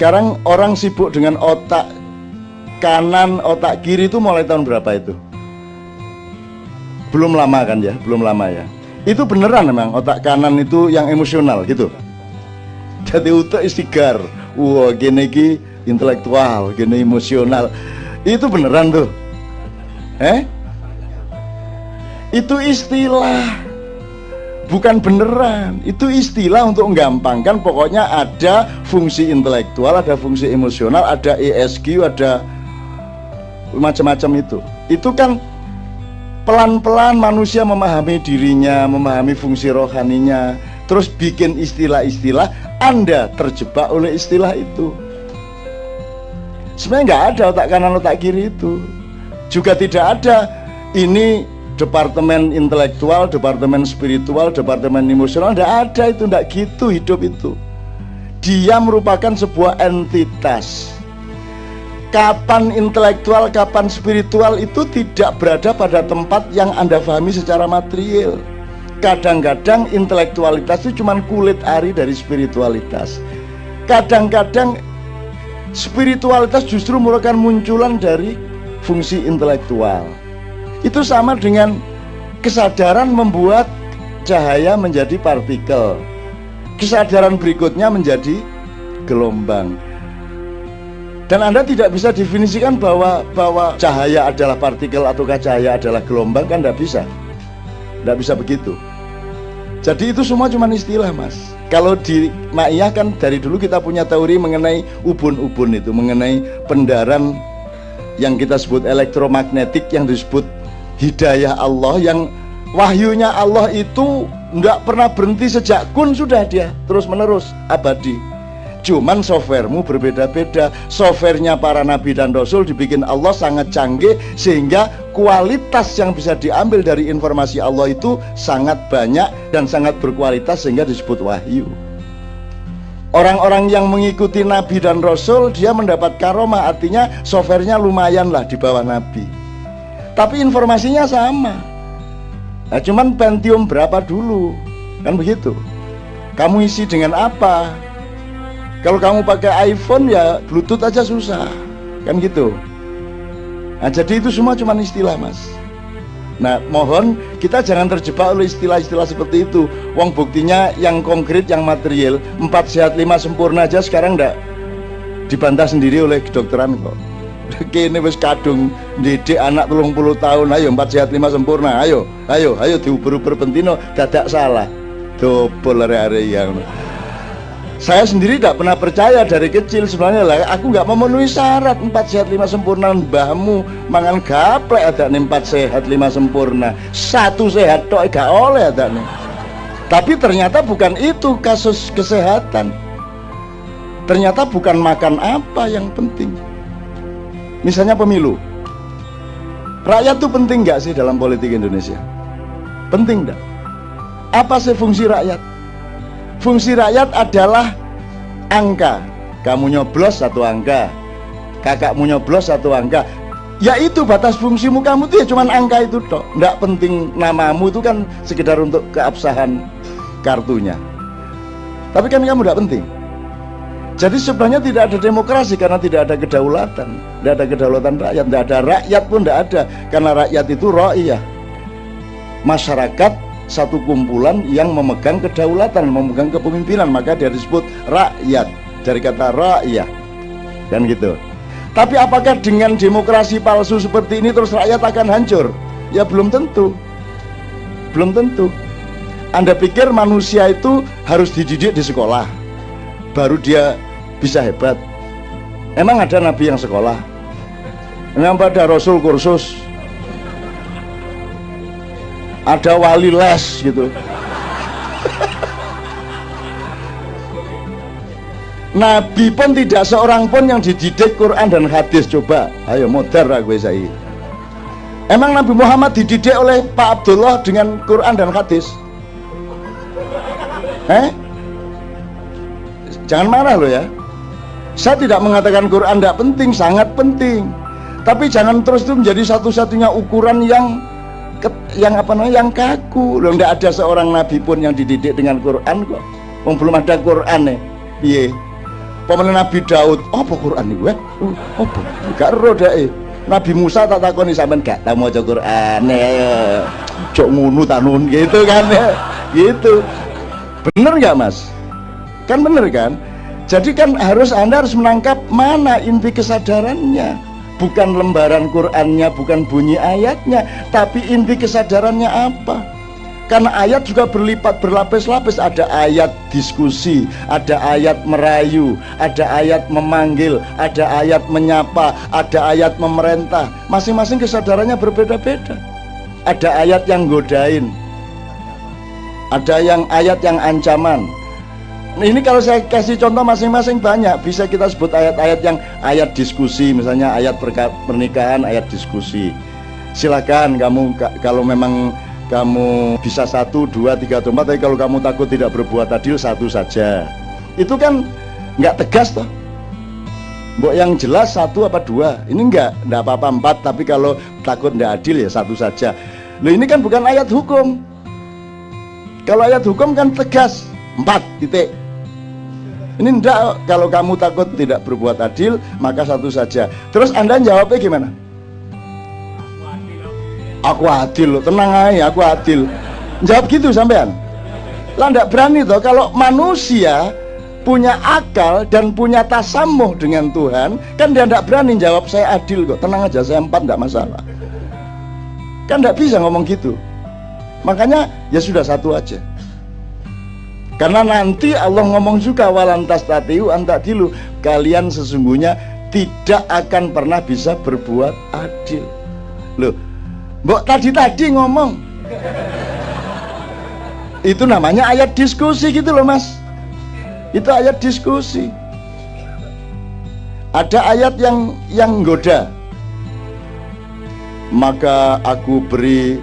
sekarang orang sibuk dengan otak kanan, otak kiri itu mulai tahun berapa itu? Belum lama kan ya, belum lama ya. Itu beneran memang otak kanan itu yang emosional gitu. Jadi otak istigar, wah gini ki intelektual, gini emosional. Itu beneran tuh. Itu istilah. Bukan beneran, itu istilah untuk menggampangkan. Pokoknya ada fungsi intelektual, ada fungsi emosional, ada ESQ, ada macam-macam itu. Itu kan pelan-pelan manusia memahami dirinya, memahami fungsi rohaninya, terus bikin istilah-istilah. Anda terjebak oleh istilah itu. Sebenarnya nggak ada otak kanan, otak kiri itu. Juga tidak ada ini departemen intelektual, departemen spiritual, departemen emosional. Tidak ada itu, tidak gitu hidup itu. Dia merupakan sebuah entitas. Kapan intelektual, kapan spiritual itu tidak berada pada tempat yang Anda pahami secara material. Kadang-kadang intelektualitas itu cuma kulit ari dari spiritualitas. Kadang-kadang spiritualitas justru merupakan munculan dari fungsi intelektual. Itu sama dengan kesadaran membuat cahaya menjadi partikel. Kesadaran berikutnya menjadi gelombang. Dan Anda tidak bisa definisikan bahwa cahaya adalah partikel ataukah cahaya adalah gelombang, kan tidak bisa. Tidak bisa begitu. Jadi itu semua cuma istilah, Mas. Kalau di Ma'iyah kan dari dulu kita punya teori mengenai ubun-ubun itu, mengenai pendaran yang kita sebut elektromagnetik, yang disebut hidayah Allah, yang wahyunya Allah itu enggak pernah berhenti sejak kun, sudah dia terus menerus abadi. Cuman softwaremu berbeda-beda. Softwarenya para nabi dan rasul dibikin Allah sangat canggih, sehingga kualitas yang bisa diambil dari informasi Allah itu sangat banyak dan sangat berkualitas, sehingga disebut wahyu. Orang-orang yang mengikuti nabi dan rasul, dia mendapat karomah, artinya softwarenya lumayan lah di bawah nabi, tapi informasinya sama. Nah, cuman Pentium berapa dulu, kan begitu. Kamu isi dengan apa? Kalau kamu pakai iPhone ya Bluetooth aja susah, kan gitu. Nah, jadi itu semua cuma istilah, Mas. Nah, mohon kita jangan terjebak oleh istilah-istilah seperti itu. Wong buktinya yang konkret, yang material, 4 sehat 5 sempurna aja sekarang ndak dibantah sendiri oleh kedokteran kok. Kene wis kadung didik anak 30 tahun, ayo 4 sehat 5 sempurna, ayo diuber-uber pentino dadak salah. Dobol are-are yang. Saya sendiri tidak pernah percaya dari kecil sebenarnya lah. Aku nggak memenuhi syarat 4 sehat 5 sempurna. Mbahmu mangan gaplek ada nih 4 sehat 5 sempurna. 1 sehat tok gak oleh ada nih. Tapi ternyata bukan itu kasus kesehatan. Ternyata bukan makan apa yang penting. Misalnya pemilu. Rakyat tuh penting nggak sih dalam politik Indonesia? Penting nggak? Apa sih fungsi rakyat? Fungsi rakyat adalah angka. Kamu nyoblos 1 angka, kakakmu nyoblos 1 angka. Ya itu batas fungsimu, kamu tuh ya cuman angka itu toh. Nggak penting namamu, itu kan sekedar untuk keabsahan kartunya. Tapi kan kamu nggak penting. Jadi sebenarnya tidak ada demokrasi karena tidak ada kedaulatan. Tidak ada kedaulatan rakyat, tidak ada rakyat pun tidak ada. Karena rakyat itu ra'iyah, masyarakat, satu kumpulan yang memegang kedaulatan, memegang kepemimpinan, maka dia disebut rakyat, dari kata ra'iyah, kan gitu. Tapi apakah dengan demokrasi palsu seperti ini terus rakyat akan hancur? Ya belum tentu. Belum tentu. Anda pikir manusia itu harus dididik di sekolah baru dia bisa hebat? Emang ada nabi yang sekolah? Emang ada rasul kursus? Ada wali les gitu? Nabi pun tidak seorang pun yang dididik Quran dan hadis. Coba, ayo modar aku saya. Emang Nabi Muhammad dididik oleh Pak Abdullah dengan Quran dan hadis? Jangan marah loh ya. Saya tidak mengatakan Quran tidak penting, sangat penting. Tapi jangan terus itu menjadi satu-satunya ukuran yang kaku. Loh, tidak ada seorang nabi pun yang dididik dengan Quran kok. Belum ada Quran nih. Piye? Pemenang Nabi Daud, apa Quran ini gue? Apa? Gak ero deh. Nabi Musa tak takoni sampean gak tau maca Quran ya. Cok ngono tanun gitu kan ya. Gitu. Bener nggak Mas? Kan bener kan? Jadi kan Anda harus menangkap mana inti kesadarannya. Bukan lembaran Qurannya, bukan bunyi ayatnya, tapi inti kesadarannya apa? Karena ayat juga berlipat berlapis-lapis. Ada ayat diskusi, ada ayat merayu, ada ayat memanggil, ada ayat menyapa, ada ayat memerintah. Masing-masing kesadarannya berbeda-beda. Ada ayat yang godain, ada yang ayat yang ancaman. Ini kalau saya kasih contoh masing-masing banyak. Bisa kita sebut ayat-ayat yang ayat diskusi. Misalnya ayat pernikahan, ayat diskusi. Silakan kamu kalau memang kamu bisa 1, 2, 3, atau 4, tapi kalau kamu takut tidak berbuat adil 1 saja. Itu kan nggak tegas toh. Mbok yang jelas 1 apa 2. Ini enggak apa-apa 4, tapi kalau takut nggak adil ya 1 saja. Loh ini kan bukan ayat hukum. Kalau ayat hukum kan tegas 4 titik. Ini enggak, kalau kamu takut tidak berbuat adil maka 1 saja. Terus Anda jawabnya gimana? Aku adil loh, tenang aja, aku adil. Jawab gitu sampean. Lah ndak berani toh. Kalau manusia punya akal dan punya tasamuh dengan Tuhan, kan dia ndak berani jawab saya adil kok. Tenang aja, saya 4 ndak masalah. Kan ndak bisa ngomong gitu. Makanya ya sudah 1 aja. Karena nanti Allah ngomong juga walantas tatiu antadilu, kalian sesungguhnya tidak akan pernah bisa berbuat adil. Loh, Mbok tadi ngomong itu namanya ayat diskusi gitu loh Mas. Itu ayat diskusi. Ada ayat yang goda. Maka aku beri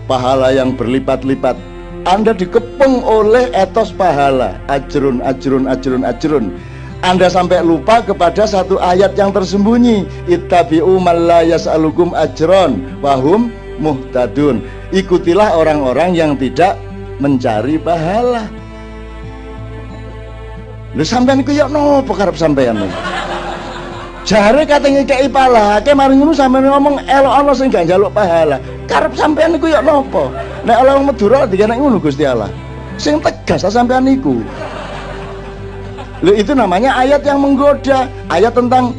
pahala yang berlipat-lipat. Anda dikepung oleh etos pahala, ajrun. Anda sampai lupa kepada 1 ayat yang tersembunyi. Ittabi'u man la yas'alukum ajron wahum muhtadun. Ikutilah orang-orang yang tidak mencari pahala. Lu sampean iku yo nopo karep sampean? Jare katanya kei pahala, ke mari ngono sampean ngomong elok ana sing gak njaluk pahala. Karep sampean iku yo nopo? Nek ala wong Madura dikenek ngono Gusti Allah. Sing tegas sampean iku. Loh, itu namanya ayat yang menggoda. Ayat tentang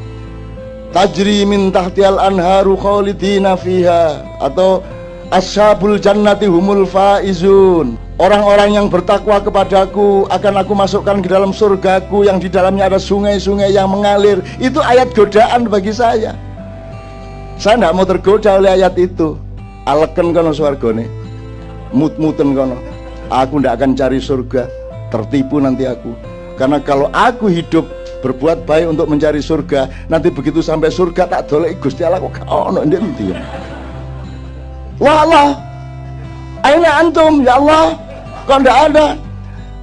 tajri min tahtiyal anharu khalidina fiha, atau ashabul jannati humul faizun. Orang-orang yang bertakwa kepadaku akan aku masukkan ke dalam surgaku yang di dalamnya ada sungai-sungai yang mengalir. Itu ayat godaan bagi saya. Saya tidak mau tergoda oleh ayat itu. Aleken kono swargane, mut-muten kono. Aku tidak akan cari surga, tertipu nanti aku. Karena kalau aku hidup berbuat baik untuk mencari surga, nanti begitu sampai surga tak dolek Gusti Allah kok ono ndi ya. Wah Allah, aina antum ya Allah, kok ndak ada.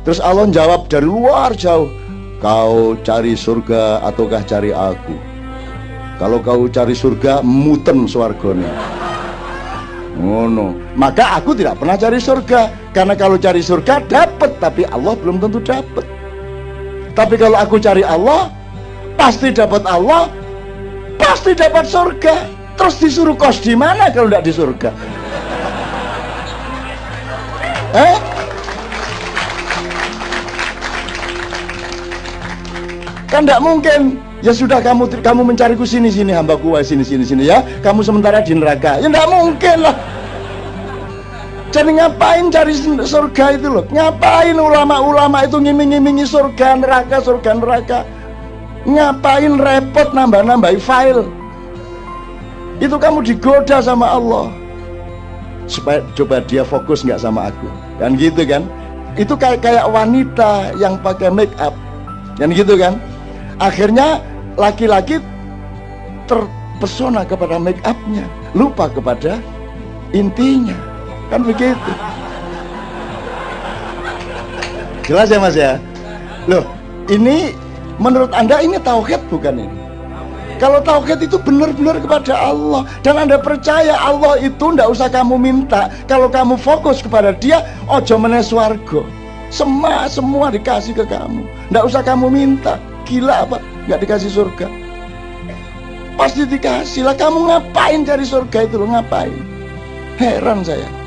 Terus Allah jawab dari luar jauh, kau cari surga ataukah cari aku? Kalau kau cari surga, muten swargane. Ngono. Maka aku tidak pernah cari surga, karena kalau cari surga dapat, tapi Allah belum tentu dapat. Tapi kalau aku cari Allah, pasti dapat Allah, pasti dapat surga. Terus disuruh kos di mana kalau tidak di surga? Kan tidak mungkin. Ya sudah, kamu mencariku sini hambaku sini ya. Kamu sementara di neraka. Ya tidak mungkin lah. Jadi ngapain cari surga itu loh? Ngapain ulama-ulama itu ngiming-ngimingi surga neraka? Ngapain repot nambah-nambahi file? Itu kamu digoda sama Allah supaya coba dia fokus nggak sama aku, kan gitu kan? Itu kayak wanita yang pakai make up, kan gitu kan? Akhirnya laki-laki terpesona kepada make upnya, lupa kepada intinya. Kan begitu. Jelas ya Mas ya? Loh, ini menurut Anda ini tauhid bukan ini? Kalau tauhid itu benar-benar kepada Allah, dan Anda percaya Allah itu ndak usah kamu minta. Kalau kamu fokus kepada Dia, ojo meneh swarga. Semua dikasih ke kamu. Ndak usah kamu minta. gila apa? Nggak dikasih surga? Pasti dikasih lah. Kamu ngapain cari surga itu loh? Ngapain? Heran saya.